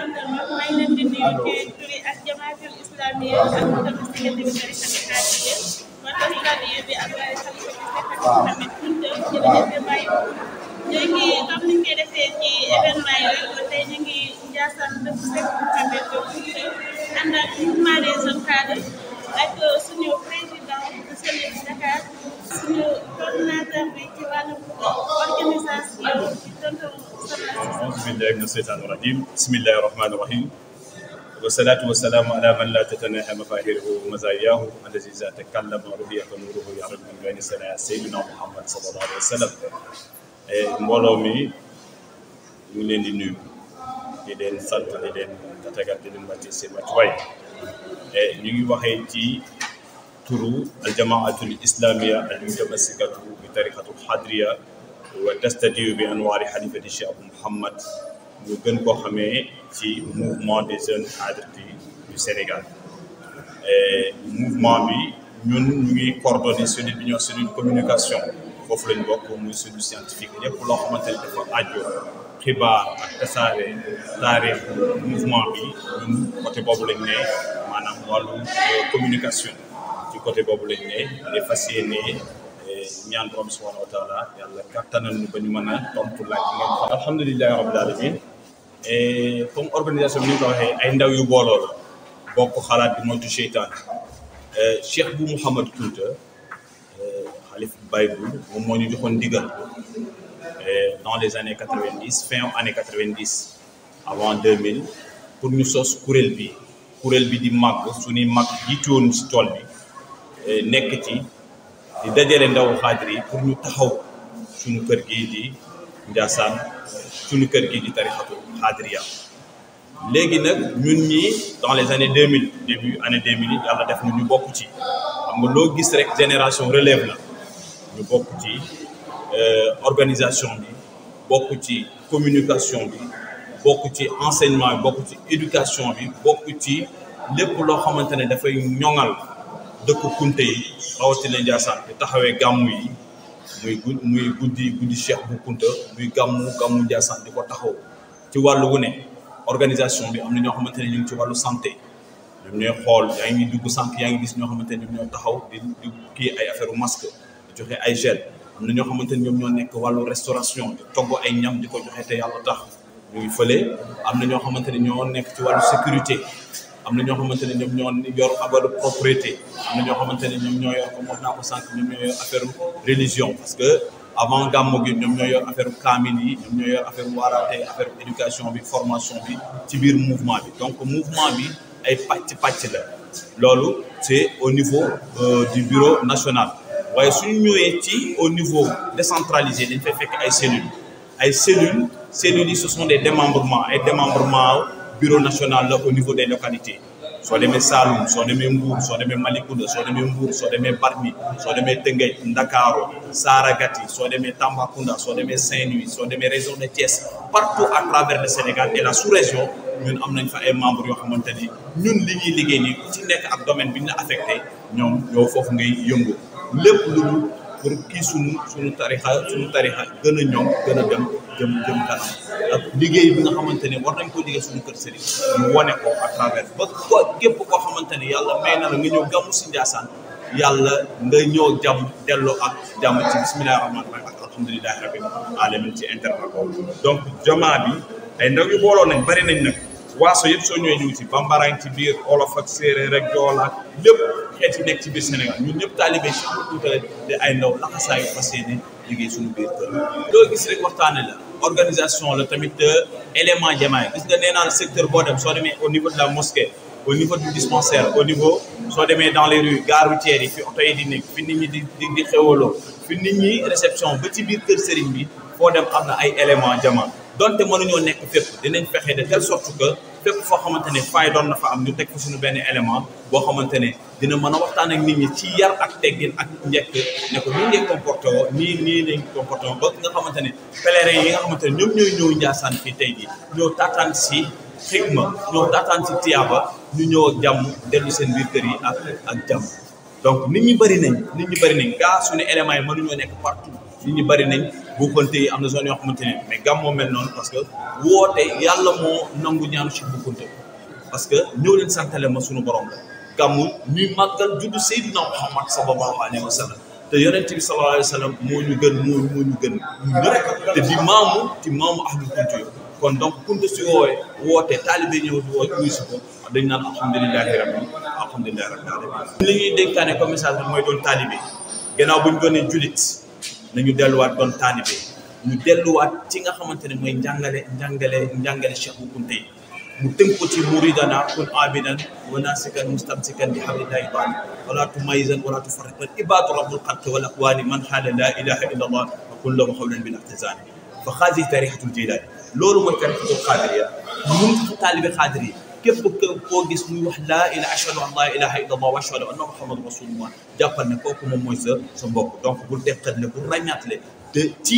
Kounta Mbop maa ngi leen di nuyu ci turi ak jamaatul islamiyya ak tamit si ngeen di tariqa bi xaadiriya wa tariqaniya bi ak xalifa bi tamit Kounta jërëjëf Baye léegi comme ni ñu koy defee ci événement yi rek ba tey ñu ngi Ndiassane dëkk Seck Mouhamed Kounta ànd ak mouvement des jeunes cadres ak suñu président de Cellule Dakar suñu coordinateur bi ci wàllu organisation ci tonton أعوذ بالله من الشيطان الرجيم بسم الله الرحمن الرحيم والصلاة والسلام على من لا تتناهى مفاهيره ومزاياه الذي إذا تكلم رؤية نوره يعرض من بين سنة سيدنا محمد صلى الله عليه وسلم mbooloo mi ñu ngi leen di nuyu di leen sant di leen tatagal di leen wàcce seen wàccuwaay ñu ngi waxee ci turu aljamaatul islamiyya al mutamassikatu bi tariqatul xadriya wa tastadiu bi anwaari xalifati Cheikh Abou Mouhamad ñu gën koo xamee ci mouvement des jeunes cadres du Sénégal mouvement bi ñun ñu ngi coordonné cellule bi ñoo cellule communication foofu lañ bokk muy cellule scientifique lépp loo xamante ne dafa aju xibaar ak tasaare taarix mouvement bi ñun côté boobu lañ ne maanaam wàllu communication ci côté boobu lañ ne di fas yéene ñaan borom subhanahu wa taala yàlla kattanal ñu ba ñu mën a tontu laaj bi ngeen xam. alhamdulilahi rabbil alamin et comme organisation bi ni ko waxee ay ndaw yu booloo la bokk xalaat bi moytu seytaan Cheikh Bou Mouhamad Kounta xalif Baye Bou moom moo ñu joxoon ndigal dans les années 90 fin année 90 avant 2000 pour ñu sos kuréel bi di màgg suñuy mag jiitoon si tool bi nekk ci di dajale ndaw xaadir yi pour ñu taxaw suñu kër gi di Ndiassane suñu kër gi di tarixatu xaadiriya léegi nag ñun ñi dans les années 2000 début année 2000 yi yàlla def ñu bokk ci xam nga loo gis rek génération relève la ñu bokk ci organisation bi bokk ci communication bi bokk ci enseignement bi bokk ci éducation bi bokk ci lépp loo xamante ne dafay ñoŋal dëkk Kounta yi rawatina Ndiassane di taxawee gàmmu yi muy guddi Cheikh Bou Kounta muy gàmmu Ndiassane di ko taxaw ci wàllu wu ne organisation bi am na ñoo xamante ne ñu ngi ci wàllu santé ñoom ñooy xool yaa ngi dugg sànq yaa ngi gis ñoo xamante ne ñoom ñoo taxaw di kii ay affaire masque di joxe ay gel am na ñoo xamante ne ñoom ñoo nekk wàllu restauration di togg ay ñam di ko joxe te yàlla tax ñu ngi fële am na ñoo xamante ne ñoo nekk ci wàllu sécurité am na ñoo xamante ne ñoom ñoo yor wàllu propriété am na ñoo xamante ne ñoom ñoo yor comme wax naa ko sànq ñoom ñoo yor affaire religion parce que avant gàmmu gi ñoom ñoo yor affaire kaamil yi ñoom ñoo yor affaire waaraate affaire éducation bi formation bi ci biir mouvement bi donc mouvement bi ay pàcc la loolu c'est au niveau du bureau national waaye suñu ñëwee ci au niveau décentralisé dañ fay fekk ay cellules yi ce sont des démembrements bureau national là au niveau des localités soo demee Saloum soo demee Mbour soo demee Malicounda soo demee Mbour soo demee Bargny soo demee Tëngéej Ndakaaru Saragati soo demee Tambacounda soo demee Saint-Louis soo demee région de Thiès partout à travers le Sénégal et la sous-région ñun am nañ fa ay membres yoo xamante ni ñun li ñuy liggéey nii ku ci nekk ak domaine bi ñu la affecté ñoom yow foofu ngay yëngu lépp lu dul pour kii suñu tarixa gën a ñoom gën a jëm kanam ak liggéey bi nga xamante ne war nañ ko liggéey suñu kër sëriñ ñu wane ko à travers ba képp koo xamante ne yàlla may na la nga ñëw gàmmu si Ndiassane yàlla nga ñëw jàmm delloo ak jàmm ci bismillahi rahmaani rahim ak alhamdulilahi rabbil alamin ci internet boobu donc jamaa bi ay ndaw yu booloo nañ bari nañ nag waaso yëpp soo ñëwee ñu ngi ci bambara ci biir olof ak séeréer rek joola lépp xeet yi nekk ci biir Sénégal ñun ñëpp taalibe Cheikh Bou Kounta de ay ndaw laxasaayu fas yéene liggéey suñu biir kër loo gis rek waxtaane la organisation la tamit élément jamaay gis nga nee naa la secteur boo dem soo demee au niveau de la mosquée au niveau du dispensaire au niveau soo demee dans les rues gare routière yi fi oto yi di nekk fi nit ñi di xewaloo fi nit ñi réception ba ci biir kër sëriñ bi foo dem am na ay élément jama donte mënuñoo nekk fépp dinañ fexe de telle sorte que fépp foo xamante ne fay doon na fa am ñu teg fa suñu benn élément boo xamante ne dina mën a waxtaan ak nit ñi ci yar ak teggin ak njëkk ne ko nii ngay comporté woo nii lañ comporté woo ba nga xamante ne pèlerin yi nga xamante ne ñoom ñooy ñëw Ndiassane fii tey jii ñoo taataan si xikma ñoo taataan si tiyaaba ñu ñëw ak jàmm dellu seen biir kër yi ak jàmm donc nit ñi bëri nañ gaa suñu éléments yi mënuñoo nekk partout nit ñi bëri nañ Boukounta yi am na zone yoo xamante ne mais gàmmoo mel noonu parce que woote yàlla moo nangu ñaanu Cheikh Boukounta parce que ñëw leen santale ma sunu borom la gàmmu ñuy màggal juddu Seydina Muhammad sallallahu alayhi wa sallam te yonent bi sallallahu alayhi wa sallam moo ñu gën moo ñu gën ñu ñëpp te di maamu ahlul kunti yi kon donc kunta si woote taalibe ñëw di woote uy si ko dañ naan alhamdulilahi rabbil alamin li ñuy dénkaane comme message bi mooy doon taalibe gannaaw bu ñu doonee julit nañu delluwaat doon taalibe ñu delluwaat ci nga xamante ne mooy njàngale Cheikh Boukounta yi mu tënk ko ci muridana kun abidan wa nasikan mustamsikan bi hablillahi taala wala tumayizan wala tufarriqan ibadu rabbul xalqi wal aqwani man xaala la ilaha illa allah wa kun lahu xawlan bil ihtizani fa xaasi tarixatul jilaani loolu mooy tarixatul xaadiriya mun taalibe xaadir yi képp koo gis muy wax laa ilaha ashhadu an laa ilaha illa allah wa ashhadu anna muhammadu rasulullah jàppal ne kooku moom mooy sa mbokk donc bul teqatle bul ràññaatle te ci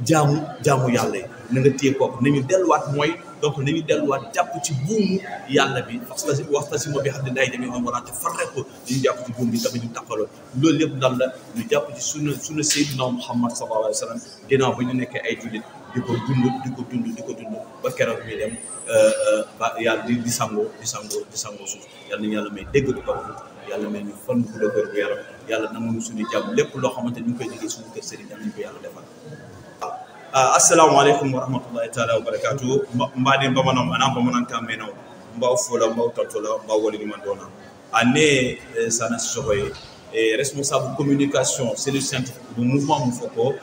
jaamu yàlla yi na nga téye kooku nañu delluwaat mooy donc nañu delluwaat jàpp ci buumu yàlla bi waxtasimu bi hablillahi jamii'an wa laa tafarraqu ñu jàpp ci buum bi tamit ñu taqaloo loolu yëpp dal la ñu jàpp ci sunu Seydina Muhammad sallallahu alayhi wa sallam ginnaaw ba ñu nekkee ay jullit di ko dund ba keroog ñuy dem ba yàlla di sangoo suuf yàlla nañu yàlla may dégg du ko yàlla may ñu fan bu dëgër bu yaram yàlla nangu suñu jàmm lépp loo xamante ni ñu koy liggéey suñu kër sëriñ ñu ko yàlla defal. Assalamu alaikum wa rahmatullahi ta'ala wa barakatuh. Mbadi bamanam ana bamanan kameno mbaw fola mbaw tatola mbaw wali ni mandona. Ane sana sohoy responsable communication cellule scientifique du mouvement Moufoko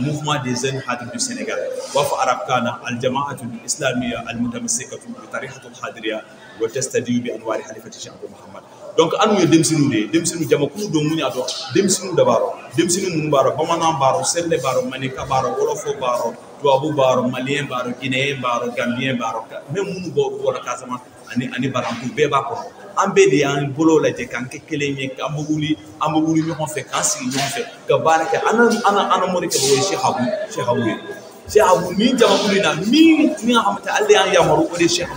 mouvement des jeunes hadith du Sénégal. Wafa arab kana al jama'atu islamiyya al mutamassikatu bi tariqatul hadiriya wa tastadiu bi anwari halifati Cheikh Muhammad. Donc anu ye demsinu jama kulu do munya do demsinu dabaro demsinu mun baro bamanan baro selle baro manika baro wolofo baro tubabu baro malien baro guinéen baro gambien baro même munu bo wala kasama ani baranku beba ko ambe de an bolo la je kan ke kelenye ambuli ñu xon fe kan si ñu fe ka baraka ana mori ke bo Cheikh Abou mi jama kulina mi nga xamante alle an yamaru ko de Cheikh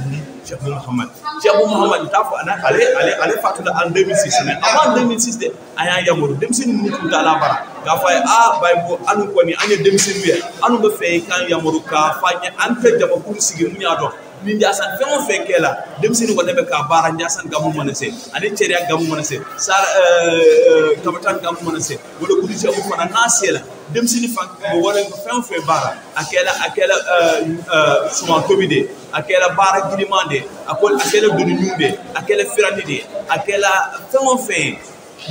Mouhamad tafo ana ale fatula en 2006 mais avant 2006 de aya yamaru dem seen mutu dala bara ka fay bay bo anu ko ni anya dem seen wi anu ba fay kan yamaru ka fanya ante jama kul sigi mu ñado ni ndiasan fe on fe kela dem seen ko debe ka bara ndiasan gamu manase ani ceri ak gamu manase sar kamatan gamu manase wala ko di ci amu fana nasela dem sini fan mo wala ko fe bara akela suma komide akela bara gilimande akela dunu nyumbe akela firanide akela fe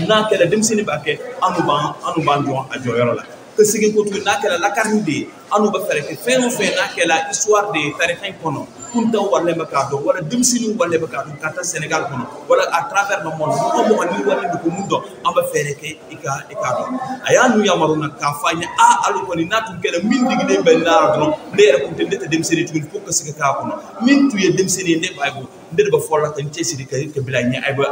na kela dem sini bakke anu ban jon a joyoro la que sigin ko tu na kela la karnide anu ba fere ke fe na kela histoire de tarikhin kono kunta wala makado wala dem sini wala makado kata Sénégal kono wala à travers le monde ko mo ni wala ko mundo amba fere ke ika do ayanu yamaruna ka fanya alu ko ni natu kela min digi de ben na do ndere ko te dem sini tu ko ko siga ka kono min tu ye dem sini nde baybo nde ba fola tan ci sidi ke bilay ni ay ba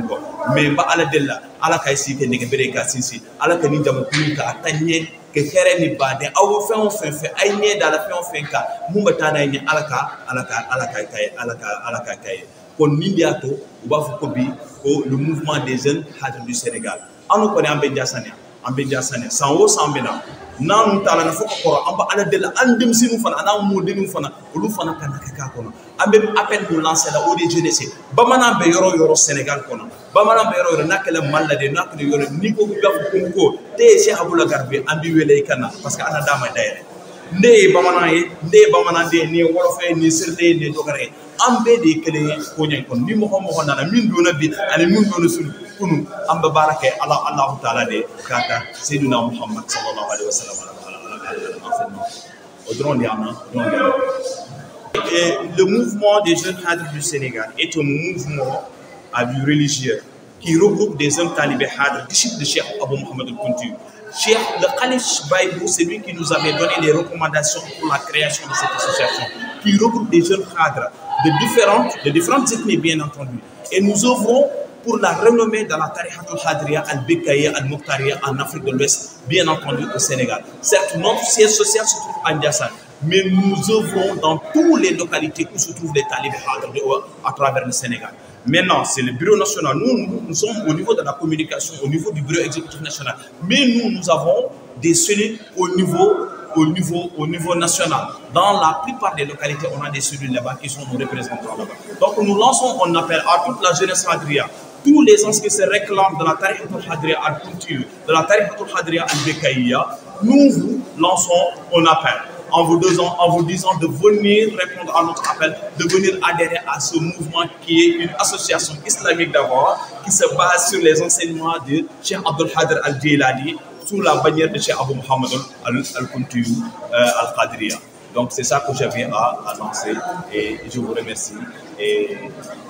ko mais ba ala della ala kay si ke ndege bere ka sisi ala ka ni jam ko ka atanye ke kere ni bade awu fe ay ne dala fe ka mumba tana ni alaka kay kon nindiato uba fu ko bi ko le mouvement des jeunes hadith du Sénégal anu ko ni ambe jassane sans wo sambena nanu tala na foko ko amba ala de la andem sinu fana ana mo denu fana lu fana kan ka kono ambe appel pour lancer la odi jeunesse bamana be yoro Sénégal kono bamana be yoro nakala malla de nakala yoro ni ko gaf ko te Cheikh Abou Lagarbi ambi wele kana parce que ana dama dayre nde bamana de ni wolofe ni sirde ni dogare ambe de kele ko nyen kon ni mo nana min do na bi ani min do na sunu kunu amba barake Allah taala de kata Seydina Muhammad sallallahu alaihi wasallam le mouvement des jeunes hadith du Sénégal est un mouvement à but religieux qui regroupe des jeunes talibés hadith disciples de Cheikh Abou Mohamed al-Kounti. Cheikh le Khalif Baïbou, c'est lui qui nous avait donné les recommandations pour la création de cette association, qui regroupe des jeunes cadres de différentes ethnies, bien entendu. Et nous œuvrons pour la renommée dans la Tariqatul Hadriya, Al-Bekaïa, Al-Mokhtaria en Afrique de l'Ouest, bien entendu au Sénégal. Certes, notre siège social se trouve à Ndiassane, mais nous œuvrons dans toutes les localités où se trouvent les talibés à travers le Sénégal. Maintenant, c'est le bureau national. Nous sommes au niveau de la communication, au niveau du bureau exécutif national. Mais nous avons des cellules au niveau au niveau national. Dans la plupart des localités, on a des cellules là-bas qui sont nos représentants là-bas. Donc nous lançons un appel à toute la jeunesse Hadria, tous les gens qui se réclament de la Tariqatul Hadria al-Kuntiyu, de la Tariqatul Hadria al-Bekaïya. Nous vous lançons un appel en vous disant de venir répondre à notre appel, de venir adhérer à ce mouvement qui est une association islamique d'abord, qui se base sur les enseignements de Cheikh Abdul Hadir al-Jilani, sous la bannière de Cheikh Abou Mohamed al-Kuntiyu al-Qadriya. Donc c'est ça que j'avais à lancer et je vous remercie. Et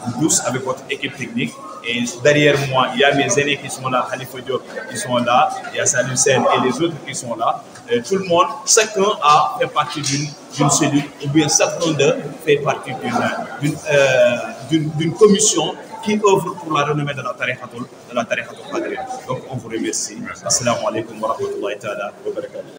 vous tous avec votre équipe technique. Et derrière moi, il y a mes aînés qui sont là, Khalifa Diop qui sont là, il y a Salim Sen et les autres qui sont là. Et tout le monde, chacun a fait partie d'une cellule, ou bien chacun d'eux fait partie d'une commission qui œuvre pour la renommée de la Tariqatul Qadriya. Donc on vous remercie. Assalamu alaikum wa rahmatullahi ta'ala wa barakatuh.